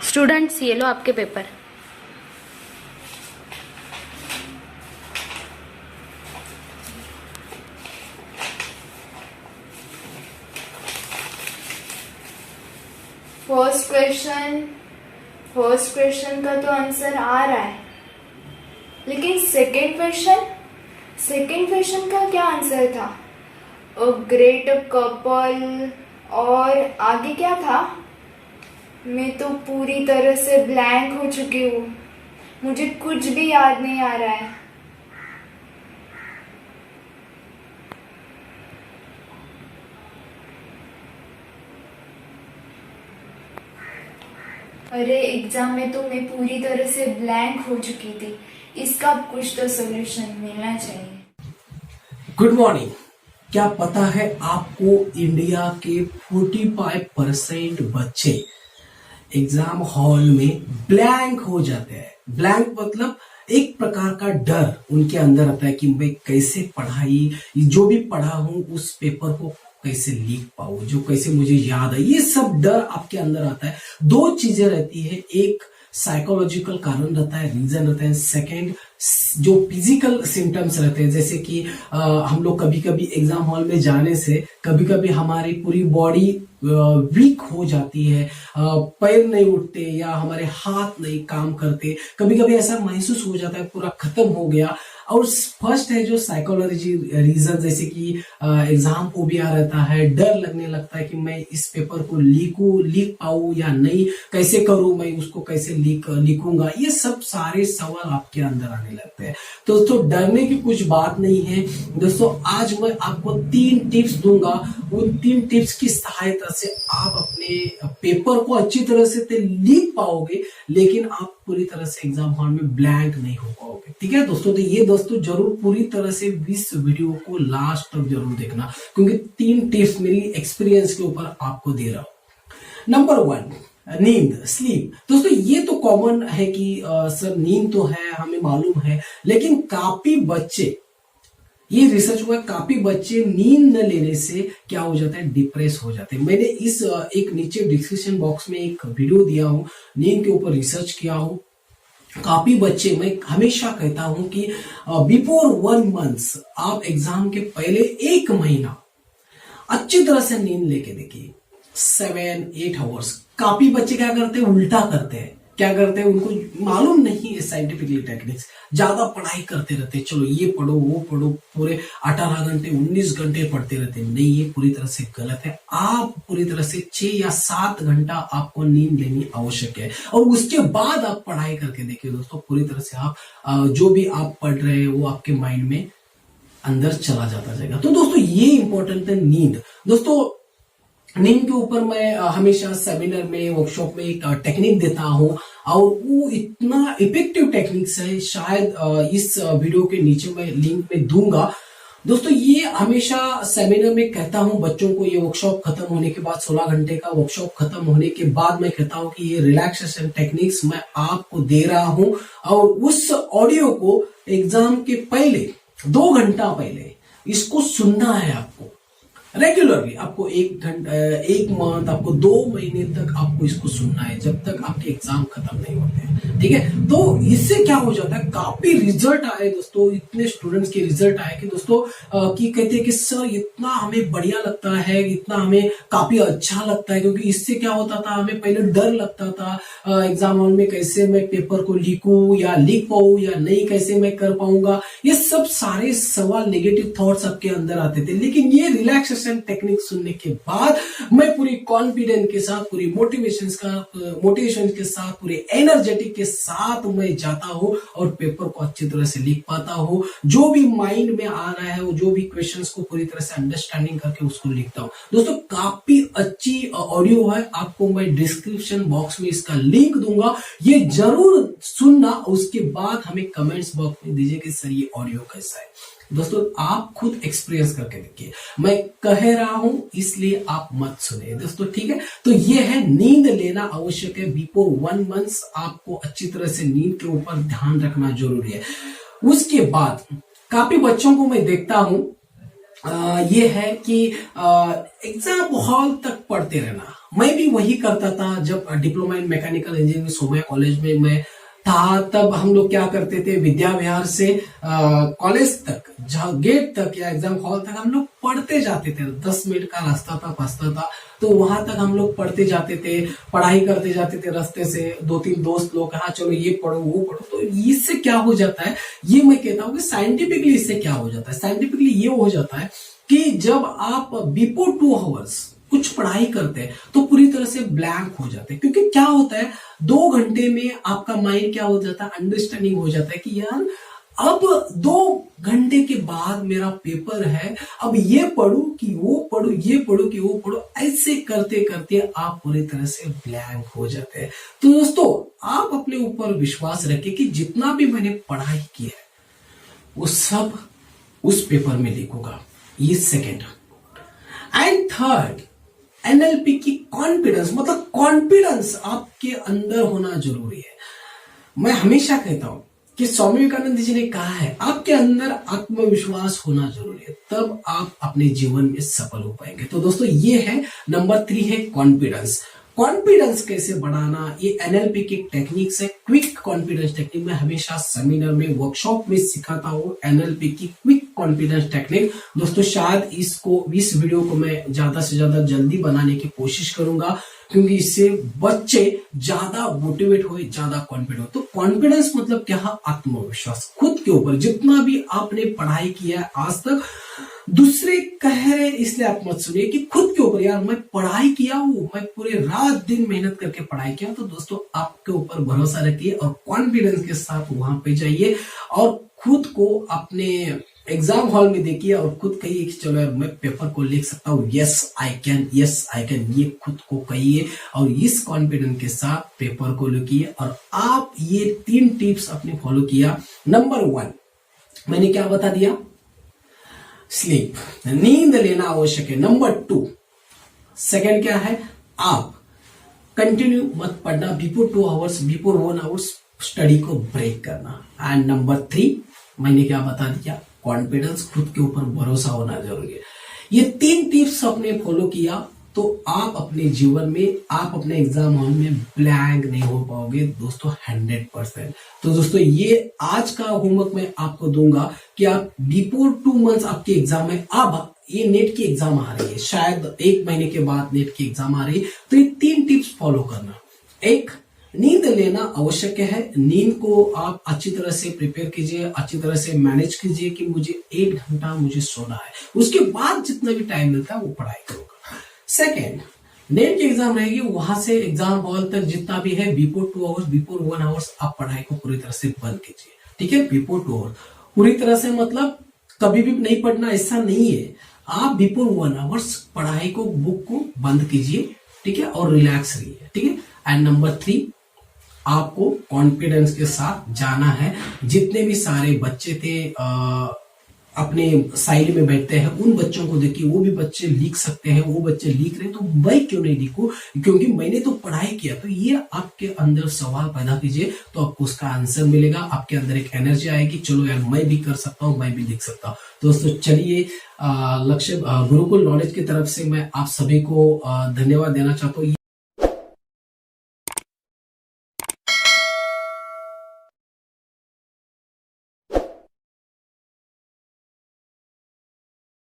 Students ये लो आपके paper. First question का तो आंसर आ रहा है, लेकिन सेकंड क्वेश्चन का क्या आंसर था? अ ग्रेट कपल, और आगे क्या था? मैं तो पूरी तरह से ब्लैंक हो चुकी हूँ, मुझे कुछ भी याद नहीं आ रहा है। अरे एग्जाम में तो मैं पूरी तरह से ब्लैंक हो चुकी थी, इसका कुछ तो सोल्यूशन मिलना चाहिए। Good morning. क्या पता है आपको इंडिया के 45% बच्चे एग्जाम हॉल में ब्लैंक हो जाते हैं। ब्लैंक मतलब एक प्रकार का डर उनके अंदर आता है कि मैं कैसे पढ़ाई, जो भी पढ़ा हूं उस पेपर को कैसे लिख पाऊं, जो कैसे मुझे याद है, ये सब डर आपके अंदर आता है। दो चीजें रहती है, एक साइकोलॉजिकल कारण रहता है, रीजन रहता है, सेकंड जो फिजिकल सिम्टम्स रहते हैं, जैसे कि हम लोग कभी कभी एग्जाम हॉल में जाने से कभी कभी हमारी पूरी बॉडी वीक हो जाती है, पैर नहीं उठते या हमारे हाथ नहीं काम करते, कभी कभी ऐसा महसूस हो जाता है पूरा खत्म हो गया। और फर्स्ट है जो साइकोलॉजी रीजन, जैसे कि एग्जाम फोबिया रहता है, डर लगने लगता है कि मैं इस पेपर को लिख पाऊं या नहीं, कैसे करूं, मैं उसको कैसे लिखूंगा, ये सब सारे सवाल आपके अंदर आने लगते हैं। तो दोस्तों डरने की कुछ बात नहीं है दोस्तों, आज मैं आपको 3 टिप्स दूंगा। उन 3 टिप्स की सहायता से आप अपने पेपर को अच्छी तरह से लिख पाओगे, लेकिन आप पूरी तरह से एग्जाम हॉल में ब्लैंक नहीं हो पाओगे। ठीक है दोस्तों, तो ये दोस्तों जरूर पूरी तरह से इस वीडियो को लास्ट तक जरूर देखना, क्योंकि 3 टिप्स मेरी एक्सपीरियंस के ऊपर आपको दे रहा हूं। नंबर 1, नींद, स्लीप। दोस्तों ये तो कॉमन है कि सर नींद तो है, हमें मालूम है, लेकिन काफी बच्चे, ये रिसर्च हुआ, काफी बच्चे नींद न लेने से क्या हो जाता है, डिप्रेस हो जाते हैं। मैंने इस एक नीचे डिस्क्रिप्शन बॉक्स में एक वीडियो दिया हूं, नींद के ऊपर रिसर्च किया हूं। काफी बच्चे, मैं हमेशा कहता हूं कि बिफोर 1 मंथ, आप एग्जाम के पहले 1 महीना अच्छी तरह से नींद लेके देखिए, 7-8 आवर्स। काफी बच्चे क्या करते हैं, उल्टा करते हैं। क्या करते हैं, उनको मालूम नहीं है साइंटिफिकली टेक्निक्स, ज्यादा पढ़ाई करते रहते हैं, चलो ये पढ़ो वो पढ़ो, पूरे 18 घंटे 19 घंटे पढ़ते रहते हैं। नहीं, ये पूरी तरह से गलत है। आप पूरी तरह से 6 या 7 घंटा आपको नींद लेनी आवश्यक है, और उसके बाद आप पढ़ाई करके देखिए दोस्तों, पूरी तरह से आप जो भी आप पढ़ रहे हैं वो आपके माइंड में अंदर चला जाता जाएगा। तो दोस्तों ये इंपॉर्टेंट है नींद। दोस्तों नींद के ऊपर मैं हमेशा सेमिनार में, वर्कशॉप में एक टेक्निक देता हूं, और वो इतना इफेक्टिव टेक्निक्स है, शायद इस वीडियो के नीचे मैं लिंक में दूंगा। दोस्तों ये हमेशा सेमिनार में कहता हूं बच्चों को, ये वर्कशॉप खत्म होने के बाद, 16 घंटे का वर्कशॉप खत्म होने के बाद मैं कहता हूं कि ये रिलैक्सेशन टेक्निक्स मैं आपको दे रहा हूं, और उस ऑडियो को एग्जाम के पहले 2 घंटा पहले इसको सुनना है आपको रेगुलरली। आपको 1 घंटा, 1 मंथ, आपको 2 महीने तक आपको इसको सुनना है, जब तक आपके एग्जाम खत्म नहीं होते हैं। ठीक है, तो इससे क्या हो जाता है, काफी रिजल्ट आए दोस्तों, इतने स्टूडेंट्स के रिजल्ट आए कि दोस्तों कि कहते हैं कि सर इतना हमें बढ़िया लगता है, इतना हमें काफी अच्छा लगता है, क्योंकि इससे क्या होता था, हमें पहले डर लगता था एग्जाम हॉल में कैसे मैं पेपर को लिखूं या लिख पाऊं या नहीं, कैसे मैं कर पाऊंगा, ये सब सारे सवाल, नेगेटिव थॉट्स आपके अंदर आते थे। लेकिन ये रिलैक्सेशन टेक्निक सुनने के बाद मैं पूरी कॉन्फिडेंस के साथ, पूरी मोटिवेशन के साथ, पूरे एनर्जेटिक के साथ मैं जाता हूं और पेपर को अच्छी तरह से लिख पाता हूं। जो भी माइंड में आ रहा है, वो जो भी क्वेश्चंस को पूरी तरह से अंडरस्टैंडिंग करके उसको लिखता हूं। दोस्तों काफी अच्छी ऑडियो है, आपको मैं डिस्क्रिप्शन बॉक्स में इसका लिंक दूंगा, ये जरूर सुनना। उसके बाद हमें कमेंट्स बॉक्स में दीजिए कि सर ये ऑडियो कैसा है। दोस्तों आप खुद एक्सपीरियंस करके देखिए, मैं कह रहा हूं इसलिए आप मत सुनिए दोस्तों। ठीक है, तो ये है नींद लेना आवश्यक है। बिफोर 1 मंथ आपको अच्छी तरह से नींद के ऊपर ध्यान रखना जरूरी है। उसके बाद काफी बच्चों को मैं देखता हूं ये है कि एग्जाम हॉल तक पढ़ते रहना, मैं भी वही करता था जब diploma in mechanical engineering Somaiya college में मैं था। तब हम लोग क्या करते थे, विद्या विहार से कॉलेज तक, जहाँ गेट तक या एग्जाम हॉल तक हम लोग पढ़ते जाते थे। 10 मिनट का रास्ता था, बसता था, तो वहां तक हम लोग पढ़ते जाते थे, पढ़ाई करते जाते थे रास्ते से। 2-3 दोस्त लोग कहा चलो ये पढ़ो वो पढ़ो। तो इससे क्या हो जाता है, ये मैं कहता हूँ कि साइंटिफिकली इससे क्या हो जाता है, साइंटिफिकली ये हो जाता है कि जब आप बिफोर 2 आवर्स कुछ पढ़ाई करते हैं तो पूरी तरह से ब्लैंक हो जाते हैं। क्योंकि क्या होता है, 2 घंटे में आपका माइंड क्या हो जाता है, अंडरस्टैंडिंग हो जाता है कि यार अब 2 घंटे के बाद मेरा पेपर है, अब ये पढ़ूं कि वो पढ़ूं, ये पढ़ूं कि वो पढ़ूं। ऐसे करते करते आप पूरी तरह से ब्लैंक हो जाते हैं। तो दोस्तों, आप अपने ऊपर विश्वास रखें कि जितना भी मैंने पढ़ाई किया है वो सब उस पेपर में लिखूंगा। ये सेकेंड। एंड थर्ड, एनएलपी की कॉन्फिडेंस, मतलब कॉन्फिडेंस आपके अंदर होना जरूरी है। मैं हमेशा कहता हूं कि स्वामी विवेकानंद जी ने कहा है, आपके अंदर आत्मविश्वास होना जरूरी है, तब आप अपने जीवन में सफल हो पाएंगे। तो दोस्तों, ये है नंबर 3 है कॉन्फिडेंस। कॉन्फिडेंस कैसे बढ़ाना, ये एनएलपी की टेक्निक्स है, क्विक कॉन्फिडेंस टेक्निक। मैं हमेशा सेमिनार में, वर्कशॉप में सिखाता हूँ एनएलपी की क्विक कॉन्फिडेंस टेक्निक। दोस्तों, शायद इस वीडियो को मैं ज्यादा से ज्यादा जल्दी बनाने की कोशिश करूंगा, क्योंकि इससे बच्चे ज्यादा मोटिवेट हो, ज्यादा कॉन्फिडेंट हो। तो कॉन्फिडेंस मतलब क्या है, आत्मविश्वास खुद के ऊपर। जितना भी आपने पढ़ाई किया है आज तक, दूसरे कह रहे इसलिए आप मत सुनिए, कि खुद के ऊपर, यार मैं पढ़ाई किया हूं, मैं पूरे रात दिन मेहनत करके पढ़ाई किया। तो दोस्तों, आपके ऊपर भरोसा रखिए और कॉन्फिडेंस के साथ वहां पे जाइए और खुद को अपने एग्जाम हॉल में देखिए और खुद कहिए कि चलो यार मैं पेपर को लिख सकता हूँ, yes I can, yes I can. ये खुद को कहिए और इस कॉन्फिडेंस के साथ पेपर को लिखिए। और आप ये 3 टिप्स आपने फॉलो किया। नंबर 1 मैंने क्या बता दिया, स्लीप, नींद लेना आवश्यक है। नंबर 2, सेकेंड क्या है, आप कंटिन्यू मत पढ़ना, before 2 hours, before 1 hours study को ब्रेक करना। एंड नंबर 3 मैंने क्या बता दिया, कॉन्फिडेंस, खुद के ऊपर भरोसा होना जरूरी है। ये 3 टिप्स आपने फॉलो किया तो आप अपने जीवन में, आप अपने एग्जाम हॉल में ब्लैंक नहीं हो पाओगे दोस्तों, 100%। तो दोस्तों, ये आज का होमवर्क मैं आपको दूंगा कि आप बिफोर 2 मंथ्स आपके एग्जाम में, अब ये नेट की एग्जाम आ रही है, शायद 1 महीने के बाद नेट की एग्जाम आ रही है, तो ये 3 टिप्स फॉलो करना। एक, नींद लेना आवश्यक है। नींद को आप अच्छी तरह से प्रिपेयर कीजिए, अच्छी तरह से मैनेज कीजिए कि मुझे 1 घंटा मुझे सोना है, उसके बाद जितना भी टाइम मिलता है वो पढ़ाई करूंगा। सेकेंड, नेट की एग्जाम रहेगी, वहां से एग्जाम हॉल तक जितना भी है, बिफोर 2 आवर्स, बिफोर 1 आवर्स आप पढ़ाई को पूरी तरह से बंद कीजिए। ठीक है, बिफोर 2 आवर्स पूरी तरह से, मतलब कभी भी नहीं पढ़ना ऐसा नहीं है। आप बिफोर 1 आवर्स पढ़ाई को, बुक को बंद कीजिए, ठीक है, और रिलैक्स रहिए। ठीक है। एंड नंबर 3, आपको कॉन्फिडेंस के साथ जाना है। जितने भी सारे बच्चे थे अपने साइड में बैठते हैं, उन बच्चों को देखिए, वो भी बच्चे लिख सकते हैं, वो बच्चे लिख रहे हैं, तो मैं क्यों नहीं लिखूं, क्योंकि मैंने तो पढ़ाई किया। तो ये आपके अंदर सवाल पैदा कीजिए तो आपको उसका आंसर मिलेगा, आपके अंदर एक एनर्जी आएगी, चलो यार मैं भी कर सकता हूँ, मैं भी लिख सकता हूँ। दोस्तों, चलिए लक्ष्य गुरुकुल नॉलेज की तरफ से मैं आप सभी को धन्यवाद देना चाहता हूँ।